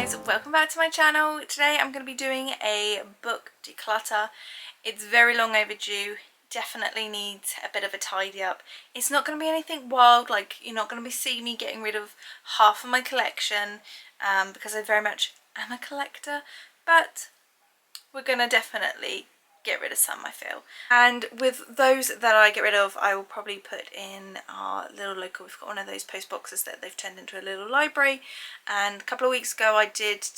guys, welcome back to my channel. Today I'm going to be doing a book declutter. It's very long overdue, definitely needs a bit of a tidy up. It's not going to be anything wild, like you're not going to be seeing me getting rid of half of my collection because I very much am a collector, but we're going to definitely get rid of some, I feel. And with those that I get rid of, I will probably put in our little local, we've got one of those post boxes that they've turned into a little library, and a couple of weeks ago I did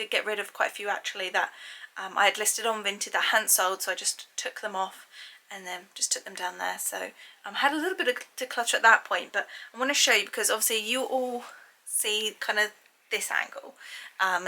get rid of quite a few actually that I had listed on Vinted that hadn't sold, so I just took them off and then just took them down there. So I had a little bit of declutter at that point, but I want to show you because obviously you all see kind of this angle.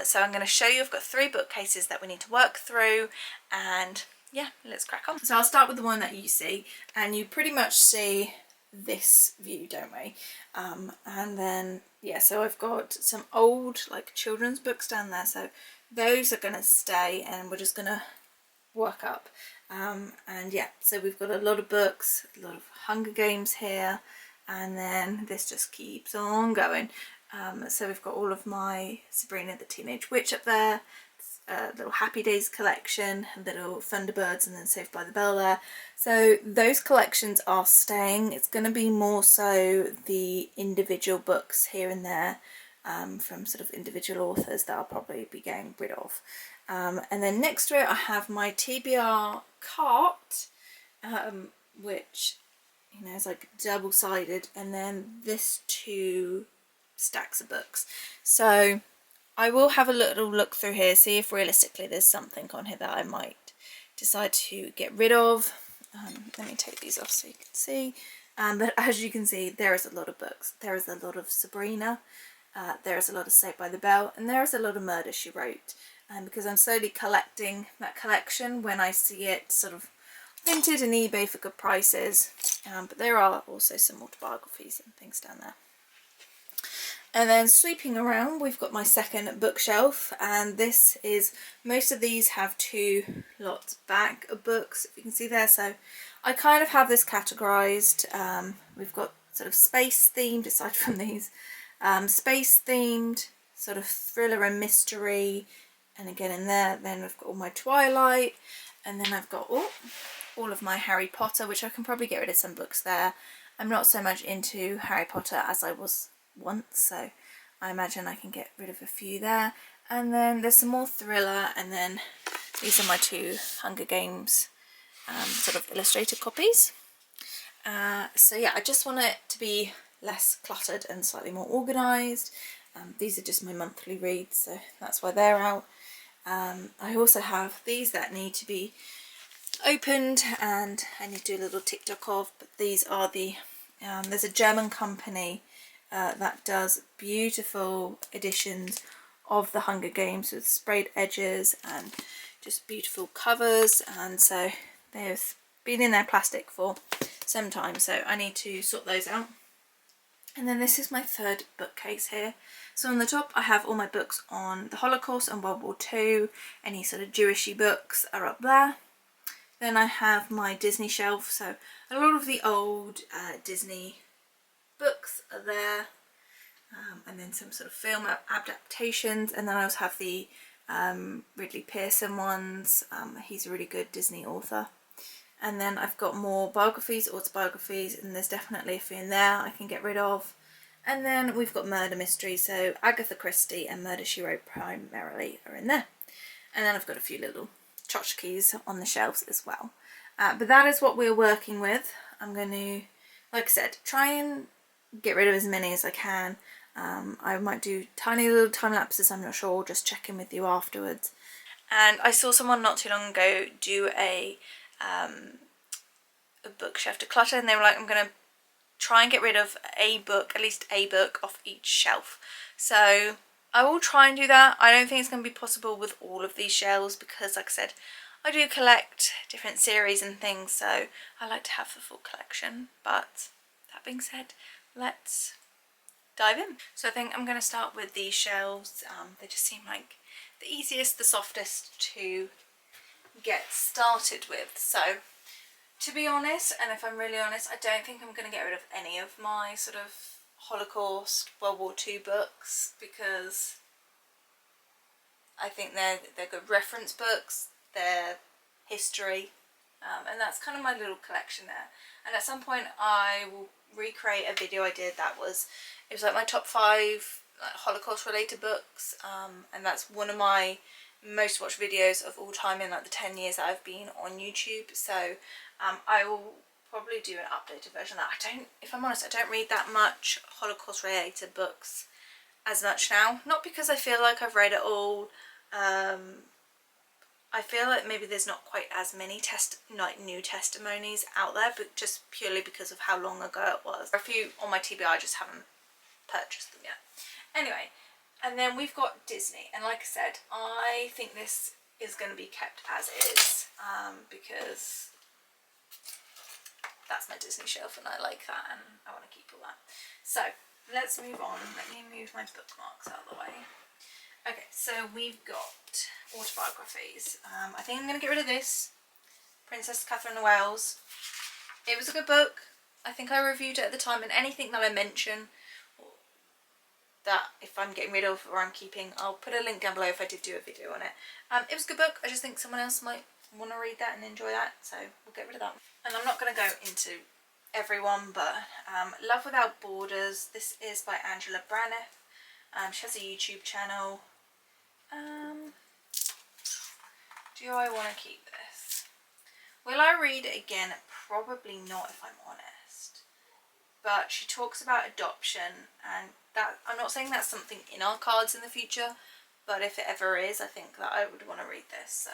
So I'm going to show you, I've got 3 bookcases that we need to work through, and yeah, let's crack on. So I'll start with the one that you see, and you pretty much see this view, don't we? And then yeah, so I've got some old like children's books down there, so those are going to stay and we're just going to work up. And yeah, so we've got a lot of books, a lot of Hunger Games here, and then this just keeps on going. So we've got all of my Sabrina the Teenage Witch up there, little Happy Days collection, little Thunderbirds, and then Saved by the Bell there. So those collections are staying. It's going to be more so the individual books here and there from sort of individual authors that I'll probably be getting rid of. And then next to it I have my TBR cart, which you know is like double-sided, and then this 2 stacks of books. So I will have a little look through here, see if realistically there's something on here that I might decide to get rid of. Let me take these off so you can see. But as you can see, there is a lot of books. There is a lot of Sabrina, there is a lot of Saved by the Bell, and there is a lot of Murder, She Wrote. Because I'm slowly collecting that collection when I see it sort of Vinted and eBay for good prices. But there are also some autobiographies and things down there. And then sweeping around, we've got my second bookshelf, and this is, most of these have 2 lots back of books, if you can see there. So I kind of have this categorised. We've got sort of space themed, aside from these, space themed, sort of thriller and mystery, and again in there, then I've got all my Twilight, and then I've got all of my Harry Potter, which I can probably get rid of some books there. I'm not so much into Harry Potter as I was once, so I imagine I can get rid of a few there. And then there's some more thriller, and then these are my 2 Hunger Games sort of illustrated copies. So yeah, I just want it to be less cluttered and slightly more organised. These are just my monthly reads, so that's why they're out. I also have these that need to be opened and I need to do a little TikTok of, but these are the there's a German company that does beautiful editions of the Hunger Games with sprayed edges and just beautiful covers, and so they've been in their plastic for some time, so I need to sort those out. And then this is my 3rd bookcase here. So on the top I have all my books on the Holocaust and World War II, any sort of Jewishy books are up there. Then I have my Disney shelf, so a lot of the old Disney books are there, and then some sort of film adaptations, and then I also have the Ridley Pearson ones. He's a really good Disney author. And then I've got more biographies, autobiographies, and there's definitely a few in there I can get rid of. And then we've got murder mysteries, so Agatha Christie and Murder, She Wrote primarily are in there. And then I've got a few little tchotchkes on the shelves as well. But that is what we're working with. I'm going to, like I said, try and get rid of as many as I can. I might do tiny little time lapses, I'm not sure, just check in with you afterwards. And I saw someone not too long ago do a bookshelf declutter, and they were like, I'm going to try and get rid of a book, at least a book off each shelf. So I will try and do that. I don't think it's going to be possible with all of these shelves because, like I said, I do collect different series and things, so I like to have the full collection. But that being said, let's dive in. So I think I'm going to start with these shelves. They just seem like the easiest, the softest to get started with. So to be honest, and if I'm really honest, I don't think I'm going to get rid of any of my sort of Holocaust, World War II books, because I think they're good reference books, they're history, and that's kind of my little collection there. And at some point I will recreate a video I did that was, it was like my top 5 like, Holocaust related books, and that's one of my most watched videos of all time in like the 10 years that I've been on YouTube. So I will probably do an updated version of that. If I'm honest, I don't read that much Holocaust related books as much now, not because I feel like I've read it all. I feel like maybe there's not quite as many new testimonies out there, but just purely because of how long ago it was. There are a few on my TBR, I just haven't purchased them yet. Anyway, and then we've got Disney, and like I said, I think this is going to be kept as is, because that's my Disney shelf and I like that and I want to keep all that. So let's move on. Let me move my bookmarks out of the way. Okay, so we've got autobiographies. I think I'm going to get rid of this, Princess Catherine of Wales. It was a good book. I think I reviewed it at the time, and anything that I mention that if I'm getting rid of or I'm keeping, I'll put a link down below if I did do a video on it. It was a good book. I just think someone else might want to read that and enjoy that, so we'll get rid of that. And I'm not going to go into everyone, but Love Without Borders. This is by Angela Braniff. She has a YouTube channel. Do I want to keep this? Will I read it again? Probably not, if I'm honest. But she talks about adoption, and that, I'm not saying that's something in our cards in the future, but if it ever is, I think that I would want to read this, so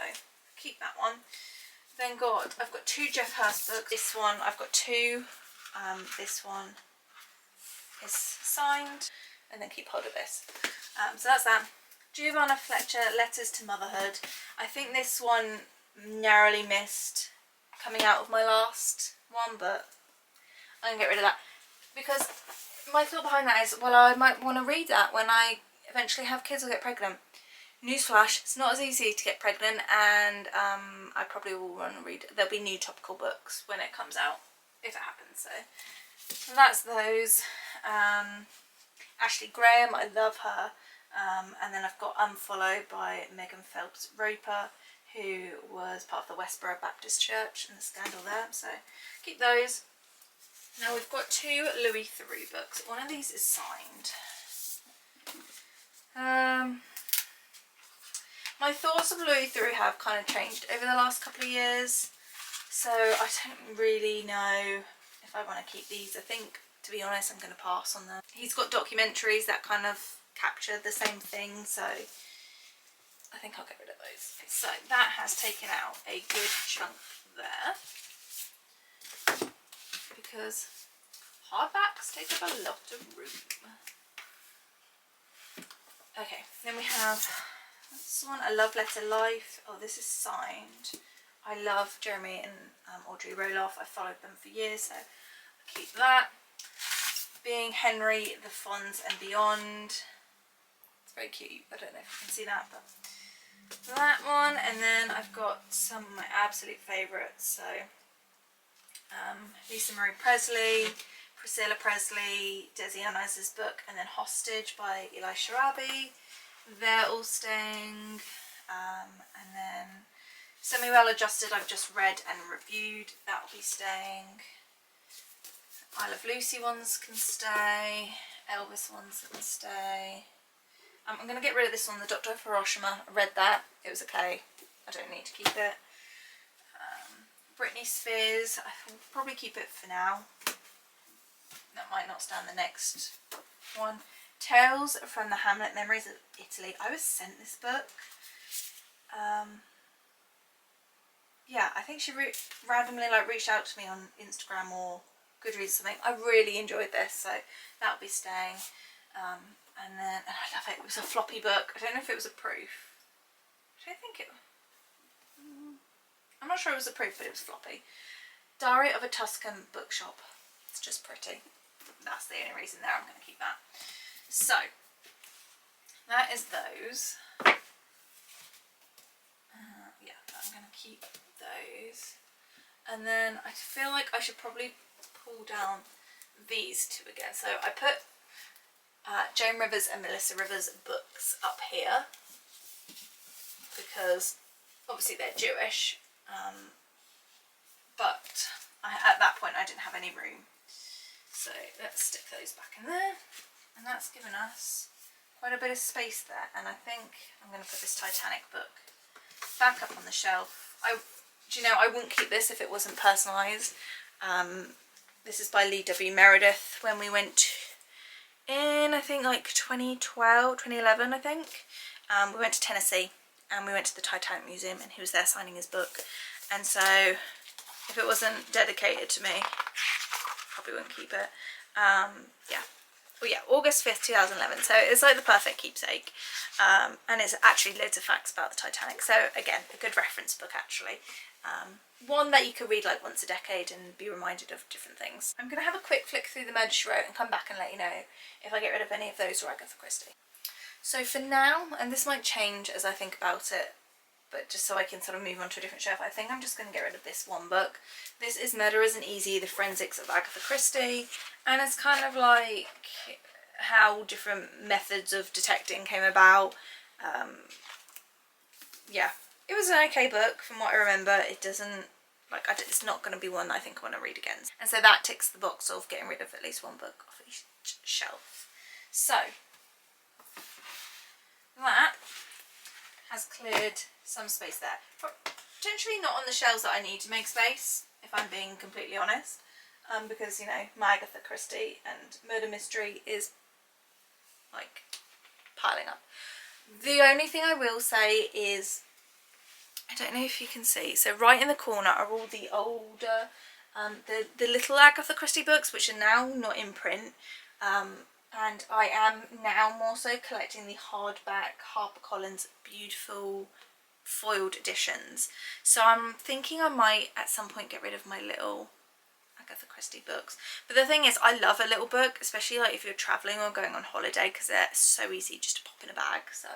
keep that one. Then I've got 2 Jeff Hurst books. This one, I've got 2. This one is signed, and then keep hold of this. So that's that. Giovanna Fletcher, Letters to Motherhood. I think this one narrowly missed coming out of my last one, but I'm going to get rid of that. Because my thought behind that is, well, I might want to read that when I eventually have kids or get pregnant. Newsflash, it's not as easy to get pregnant, and I probably will want to read, there'll be new topical books when it comes out, if it happens. So that's those. Ashley Graham, I love her. And then I've got Unfollowed by Megan Phelps Roper, who was part of the Westboro Baptist Church and the scandal there, so keep those. Now we've got 2 Louis Theroux books. One of these is signed. My thoughts of Louis Theroux have kind of changed over the last couple of years, so I don't really know if I want to keep these. I think, to be honest, I'm going to pass on them. He's got documentaries that kind of capture the same thing, so I think I'll get rid of those. So that has taken out a good chunk there, because hardbacks take up a lot of room. Okay, then we have this one, A Love Letter Life. Oh, this is signed. I love Jeremy and Audrey Roloff. I followed them for years, so I'll keep that. Being Henry, The Fonz and Beyond. It's very cute. I don't know if you can see that, but that one. And then I've got some of my absolute favourites. So Lisa Marie Presley, Priscilla Presley, Desi Arnaz's book, and then Hostage by Eli Sharabi. They're all staying. And then Semi Well Adjusted I've just read and reviewed. That will be staying. I Love Lucy ones can stay. Elvis ones can stay. I'm going to get rid of this one, the Dr. of Hiroshima. I read that. It was okay. I don't need to keep it. Britney Spears. I will probably keep it for now. That might not stand the next one. Tales from the Hamlet Memories of Italy. I was sent this book. Yeah, I think she randomly reached out to me on Instagram or Goodreads or something. I really enjoyed this, so that'll be staying. And then, I love it, it was a floppy book. I don't know if it was a proof. I don't think it... I'm not sure it was a proof, but it was floppy. Diary of a Tuscan Bookshop. It's just pretty. That's the only reason there. I'm going to keep that. So, that is those. Yeah, I'm going to keep those. And then I feel like I should probably pull down these 2 again. So I put Joan Rivers and Melissa Rivers books up here. because obviously they're Jewish, but at that point I didn't have any room. So let's stick those back in there, and that's given us quite a bit of space there. And I think I'm going to put this Titanic book back up on the shelf. Do you know, I wouldn't keep this if it wasn't personalised. This is by Lee W. Meredith. When we went in, I think like 2012, 2011 I think, we went to Tennessee and we went to the Titanic Museum, and he was there signing his book. And so if it wasn't dedicated to me, probably wouldn't keep it. Yeah. Well, yeah, August 5th, 2011. So it's like the perfect keepsake. And it's actually loads of facts about the Titanic. So again, a good reference book actually. One that you could read like once a decade and be reminded of different things. I'm going to have a quick flick through the Murder, She Wrote and come back and let you know if I get rid of any of those or Agatha Christie. So for now, and this might change as I think about it, but just so I can sort of move on to a different shelf, I think I'm just going to get rid of this one book. This is Murder Isn't Easy, The Forensics of Agatha Christie, and it's kind of like how different methods of detecting came about. Yeah, it was an okay book from what I remember. It doesn't, like, it's not going to be one that I think I want to read again. And so that ticks the box of getting rid of at least one book off each shelf. So that has cleared some space there. Potentially not on the shelves that I need to make space, if I'm being completely honest, because, you know, my Agatha Christie and murder mystery is like piling up. The only thing I will say is, I don't know if you can see, so right in the corner are all the older, the little Agatha Christie books, which are now not in print. And I am now more so collecting the hardback HarperCollins beautiful foiled editions. So I'm thinking I might at some point get rid of my little Agatha Christie books. But the thing is, I love a little book, especially like if you're travelling or going on holiday, because they're so easy just to pop in a bag. So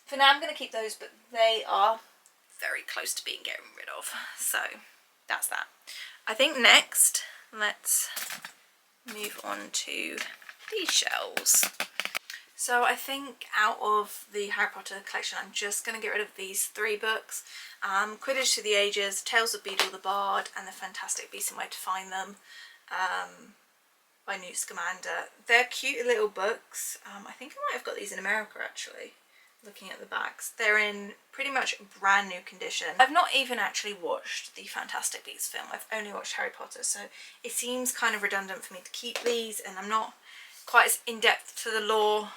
for now I'm going to keep those, but they are very close to being getting rid of. So that's that. I think next, let's move on to these shelves. So I think out of the Harry Potter collection, I'm just going to get rid of these three books. Quidditch to the Ages, Tales of Beedle the Bard, and The Fantastic Beasts and Where to Find Them by Newt Scamander. They're cute little books. I think I might have got these in America actually, looking at the backs. They're in pretty much brand new condition. I've not even actually watched the Fantastic Beasts film. I've only watched Harry Potter, so it seems kind of redundant for me to keep these, and I'm not quite as in-depth to the lore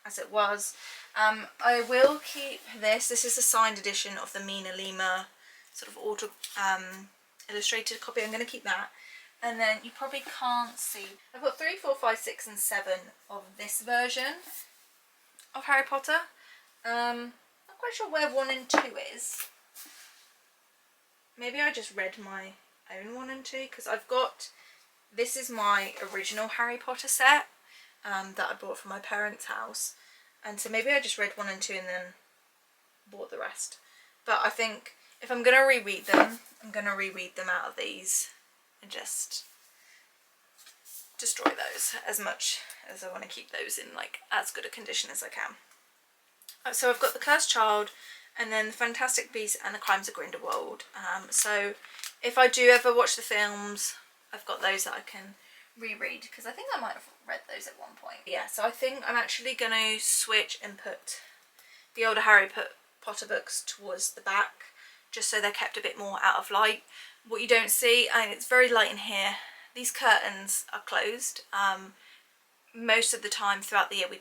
as it was. I will keep this. This is a signed edition of the Mina Lima sort of auto illustrated copy. I'm going to keep that. And then you probably can't see, I've got 3, 4, 5, 6 and 7 of this version of Harry Potter. Not quite sure where 1 and 2 is. Maybe I just read my own 1 and 2, because I've got, this is my original Harry Potter set that I bought from my parents' house, and so maybe I just read 1 and 2 and then bought the rest. But I think if I'm going to reread them, I'm going to reread them out of these and just destroy those as much as I want to keep those in like as good a condition as I can. So I've got The Cursed Child, and then The Fantastic Beasts and The Crimes of Grindelwald. So if I do ever watch the films, I've got those that I can reread, because I think I might have read those at one point. Yeah, so I think I'm actually going to switch and put the older Harry Potter books towards the back, just so they're kept a bit more out of light. What you don't see, and it's very light in here, these curtains are closed. Most of the time throughout the year we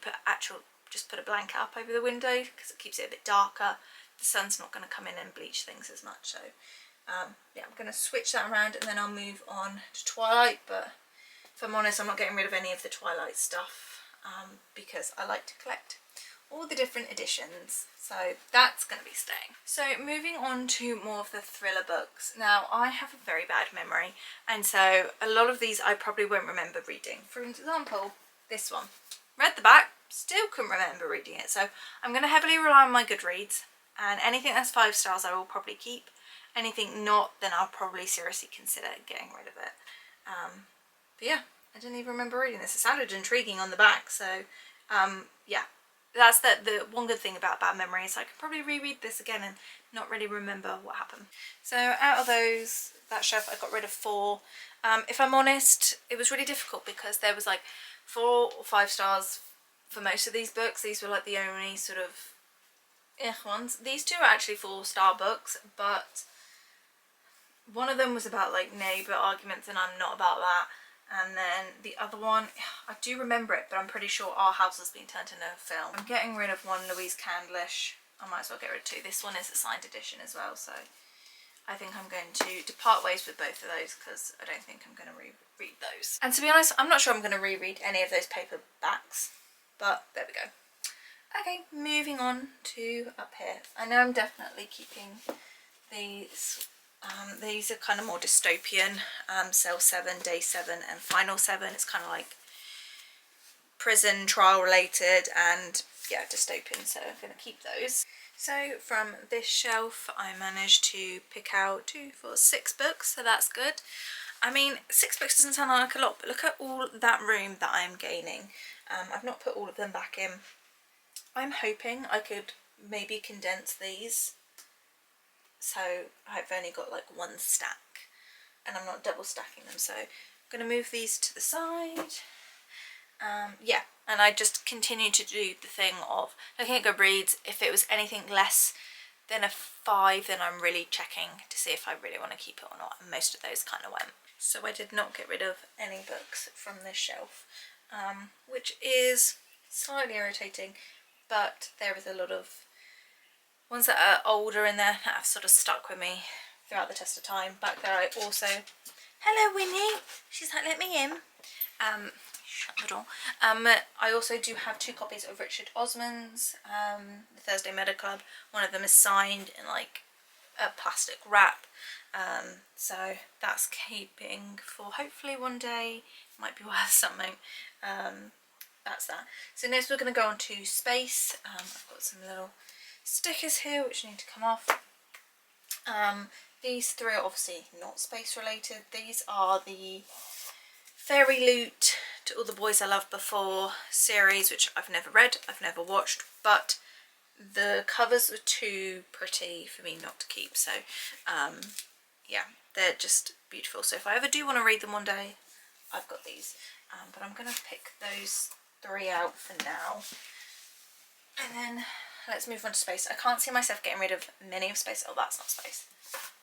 just put a blanket up over the window because it keeps it a bit darker. The sun's not going to come in and bleach things as much. So yeah, I'm going to switch that around, and then I'll move on to Twilight. But if I'm honest, I'm not getting rid of any of the Twilight stuff because I like to collect all the different editions. So that's going to be staying. So moving on to more of the thriller books. Now I have a very bad memory, and so a lot of these I probably won't remember reading. For example, this one. Read the back, still couldn't remember reading it. So I'm going to heavily rely on my Goodreads, and anything that's 5 stars I will probably keep. Anything not, then I'll probably seriously consider getting rid of it. But yeah, I didn't even remember reading this. It sounded intriguing on the back, so yeah. that's the one good thing about bad memories. I could probably reread this again and not really remember what happened. So out of those, that shelf, I got rid of 4. If I'm honest, it was really difficult because there was like 4 or 5 stars for most of these books. These were like the only sort of ones. These 2 are actually 4-star books, but one of them was about like neighbour arguments, and I'm not about that. And then the other one, I do remember it, but I'm pretty sure Our House has been turned into a film. I'm getting rid of one Louise Candlish. I might as well get rid of 2. This one is a signed edition as well, so I think I'm going to depart ways with both of those because I don't think I'm going to reread those. And to be honest, I'm not sure I'm going to reread any of those paperbacks, but there we go. Okay, moving on to up here. I know I'm definitely keeping these. These are kind of more dystopian, Cell 7, Day 7 and Final 7. It's kind of like prison trial related and yeah, dystopian, so I'm going to keep those. So from this shelf I managed to pick out 2, 4, 6 books, so that's good. I mean, 6 books doesn't sound like a lot, but look at all that room that I'm gaining. I've not put all of them back in. I'm hoping I could maybe condense these, so I've only got like 1 stack and I'm not double stacking them, so I'm going to move these to the side. Yeah, and I just continue to do the thing of looking at Goodreads. If it was anything less than a 5, then I'm really checking to see if I really want to keep it or not, and most of those kind of went. So I did not get rid of any books from this shelf, which is slightly irritating, but there is a lot of ones that are older in there that have sort of stuck with me throughout the test of time. Back there I also, hello Winnie, she's like, let me in. Shut the door. I also do have 2 copies of Richard Osman's The Thursday Meadow Club. One of them is signed in like a plastic wrap, so that's keeping for hopefully one day, might be worth something. That's that. So next we're going to go on to space. I've got some little stickers here which need to come off. These 3 are obviously not space related. These are the Fairy Loot, To All the Boys I Loved Before series, which I've never read, I've never watched, but the covers are too pretty for me not to keep, so yeah, they're just beautiful. So if I ever do want to read them one day, I've got these, but I'm going to pick those 3 out for now. And then let's move on to space. I can't see myself getting rid of many of space. Oh, that's not space.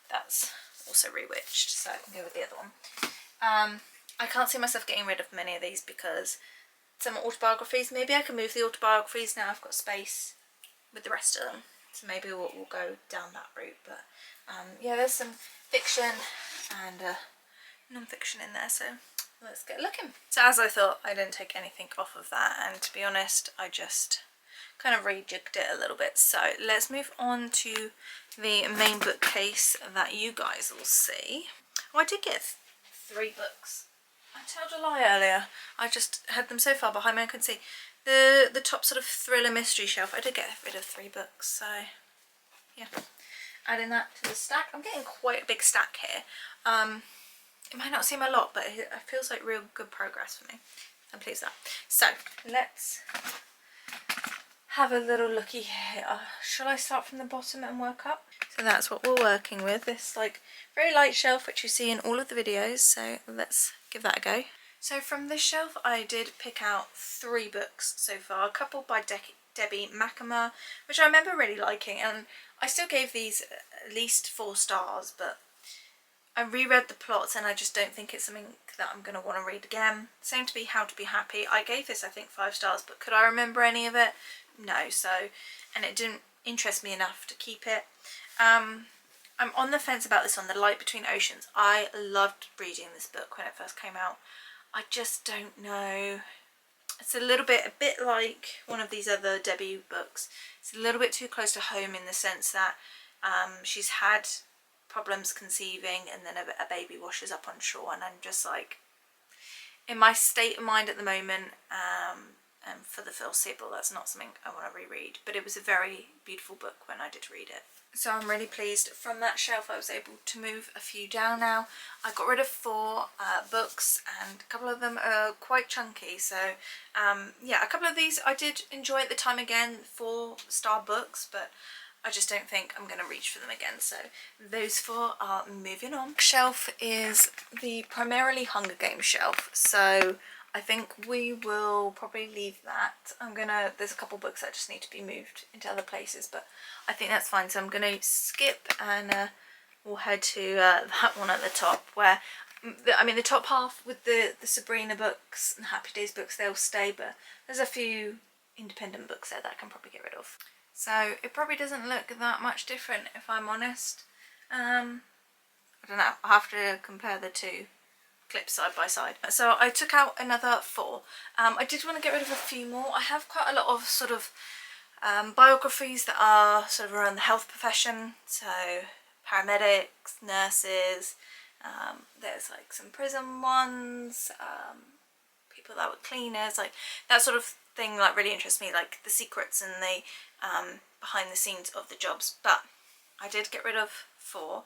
That's also Rewitched, so I can go with the other one. I can't see myself getting rid of many of these because some autobiographies, maybe I can move the autobiographies now I've got space with the rest of them. So maybe we'll go down that route. But yeah, there's some fiction and non-fiction in there, so let's get looking. So as I thought, I didn't take anything off of that, and to be honest, I just kind of rejigged it a little bit. So let's move on to the main bookcase that you guys will see. Oh, I did get 3 books. I told a lie earlier. I just had them so far behind me I couldn't see. The top sort of thriller mystery shelf, I did get rid of 3 books, so yeah. Adding that to the stack. I'm getting quite a big stack here. It might not seem a lot, but it feels like real good progress for me. I'm pleased with that. So let's have a little looky here. Shall I start from the bottom and work up? So that's what we're working with, this like very light shelf which you see in all of the videos, so let's give that a go. So from this shelf I did pick out 3 books so far, a couple by Debbie Macamar, which I remember really liking, and I still gave these at least 4 stars, but I reread the plots and I just don't think it's something that I'm going to want to read again. Same to be How to Be Happy. I gave this I think 5 stars, but could I remember any of it? No, so, and it didn't interest me enough to keep it. I'm on the fence about this one, The Light Between Oceans. I loved reading this book when it first came out. I just don't know. It's a bit like one of these other Debbie books. It's a little bit too close to home in the sense that she's had problems conceiving and then a baby washes up on shore, and I'm just like, in my state of mind at the moment, for the foreseeable that's not something I want to reread, but it was a very beautiful book when I did read it. So I'm really pleased. From that shelf I was able to move a few down now. I got rid of 4 books, and a couple of them are quite chunky, so yeah, a couple of these I did enjoy at the time again, 4-star books, but I just don't think I'm going to reach for them again, so those 4 are moving on. Shelf is the primarily Hunger Games shelf, so I think we will probably leave that. There's a couple books that just need to be moved into other places, but I think that's fine, so I'm going to skip and we'll head to that one at the top, where, I mean, the top half with the Sabrina books and Happy Days books, they'll stay, but there's a few independent books there that I can probably get rid of. So it probably doesn't look that much different, if I'm honest. I don't know, I'll have to compare the 2 clips side by side. So I took out another 4. I did want to get rid of a few more. I have quite a lot of sort of biographies that are sort of around the health profession, so paramedics, nurses, there's like some prison ones, people that were cleaners, like that sort of thing like really interests me, like the secrets and the behind the scenes of the jobs. But I did get rid of 4.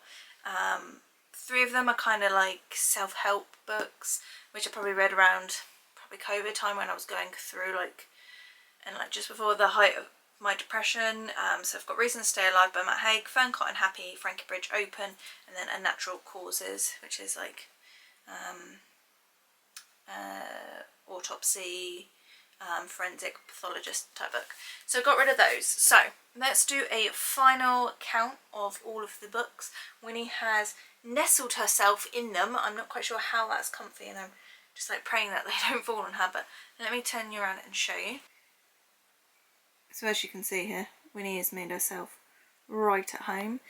3 of them are kind of like self-help books, which I probably read around probably COVID time, when I was going through like just before the height of my depression. So I've got Reason to Stay Alive by Matt Haig, Fern Cotton Happy, Frankie Bridge Open, and then Unnatural Causes, which is like autopsy, forensic pathologist type book. So I got rid of those. So let's do a final count of all of the books. Winnie has nestled herself in them. I'm not quite sure how that's comfy, and I'm just like praying that they don't fall on her, but let me turn you around and show you. So as you can see here, Winnie has made herself right at home.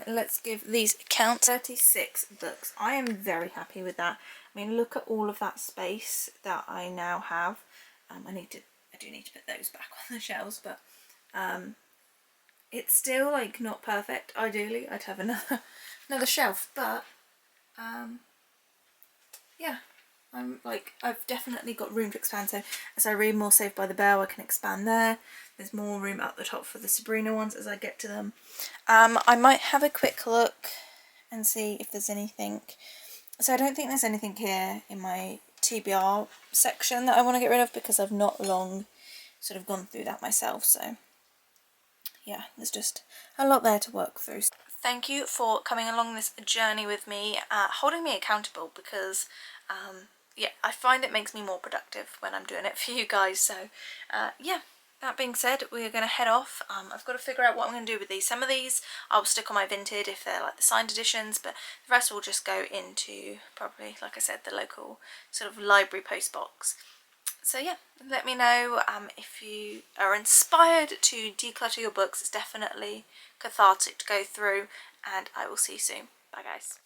Let's give these a count. 36 books. I am very happy with that. I mean, look at all of that space that I now have. I do need to put those back on the shelves, but it's still like not perfect. Ideally I'd have another shelf, but yeah, I've definitely got room to expand. So as I read more Saved by the Bell, I can expand there. There's more room at the top for the Sabrina ones as I get to them. I might have a quick look and see if there's anything. So I don't think there's anything here in my TBR section that I want to get rid of, because I've not long sort of gone through that myself. So yeah, there's just a lot there to work through. Thank you for coming along this journey with me, holding me accountable, because yeah, I find it makes me more productive when I'm doing it for you guys. So yeah, that being said, we're going to head off. I've got to figure out what I'm going to do with these. Some of these I'll stick on my Vinted if they're like the signed editions, but the rest will just go into probably, like I said, the local sort of library post box. So yeah, let me know if you are inspired to declutter your books. It's definitely cathartic to go through, and I will see you soon. Bye guys.